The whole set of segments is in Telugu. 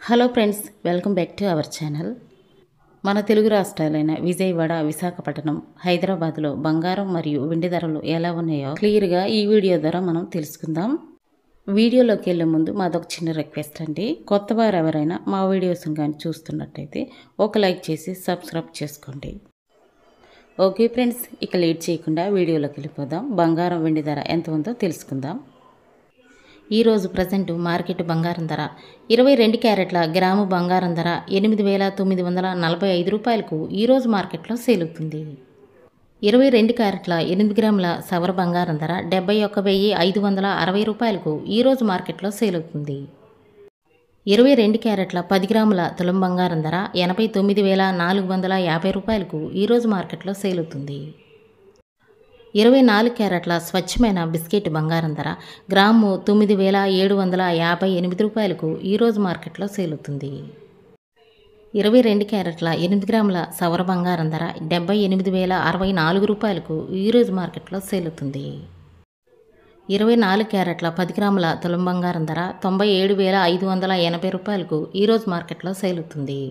Hello friends, welcome back to our channel. మన తెలుగు రాష్ట్రాలైన విజయవాడ, విశాఖపట్నం, హైదరాబాద్లో బంగారం మరియు వెండి ధరలు ఎలా ఉన్నాయో క్లియర్గా ఈ వీడియో ద్వారా మనం తెలుసుకుందాం. వీడియోలోకి వెళ్ళే ముందు మాదొక చిన్న రిక్వెస్ట్ అండి. కొత్త వారు ఎవరైనా మా వీడియోస్ కానీ చూస్తున్నట్టయితే ఒక లైక్ చేసి సబ్స్క్రైబ్ చేసుకోండి. ఓకే ఫ్రెండ్స్, ఇక లేట్ చేయకుండా వీడియోలోకి వెళ్ళిపోదాం. బంగారం వెండి ధర ఎంత ఉందో తెలుసుకుందాం. ఈరోజు ప్రజెంట్ మార్కెట్ బంగారం ధర 22 క్యారెట్ల గ్రాము బంగారం ధర 8,945 రూపాయలకు ఈరోజు మార్కెట్లో సేల్ అవుతుంది. 22 క్యారెట్ల 8 గ్రాముల సవర బంగారం ధర 71,560 రూపాయలకు ఈరోజు మార్కెట్లో సేల్ అవుతుంది. 22 క్యారెట్ల 10 గ్రాముల తులం బంగారం ధర 89,450 రూపాయలకు ఈరోజు మార్కెట్లో సేల్ అవుతుంది. 24 క్యారెట్ల స్వచ్ఛమైన బిస్కెట్ బంగారం ధర గ్రాము 9,758 రూపాయలకు ఈరోజు మార్కెట్లో సేల్ అవుతుంది. 22 క్యారెట్ల 8 గ్రాముల సవర బంగారం ధర 78,064 రూపాయలకు ఈరోజు మార్కెట్లో సేల్ అవుతుంది. 24 క్యారెట్ల 10 గ్రాముల తులం బంగారం ధర 97,580 రూపాయలకు ఈరోజు మార్కెట్లో సేల్ అవుతుంది.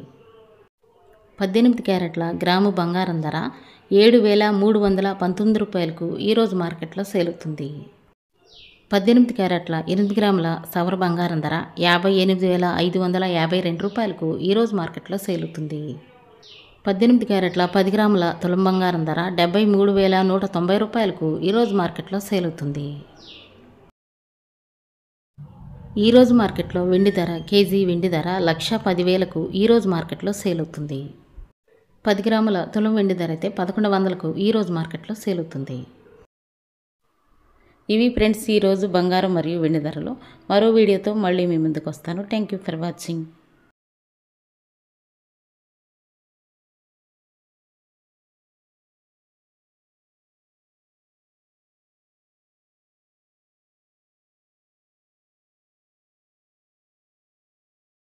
18 క్యారెట్ల గ్రాము బంగారం ధర 7,319 రూపాయలకు ఈరోజు మార్కెట్లో సేల్ అవుతుంది. 18 క్యారెట్ల 8 గ్రాముల సవర బంగారం ధర 58,552 రూపాయలకు ఈరోజు మార్కెట్లో సేల్ అవుతుంది. 18 క్యారెట్ల 10 గ్రాముల తులం బంగారం ధర 73,190 రూపాయలకు ఈరోజు మార్కెట్లో సేల్ అవుతుంది. ఈరోజు మార్కెట్లో వెండి ధర కేజీ వెండి ధర 1,10,000కు ఈరోజు మార్కెట్లో సేల్ అవుతుంది. 10 గ్రాముల తులం వెండి ధర అయితే 1,100కు ఈరోజు మార్కెట్లో సేల్ అవుతుంది. ఇవి ఫ్రెండ్స్ ఈరోజు బంగారం మరియు వెండి ధరలు. మరో వీడియోతో మళ్ళీ మీ ముందుకు వస్తాను. Thank you for watching.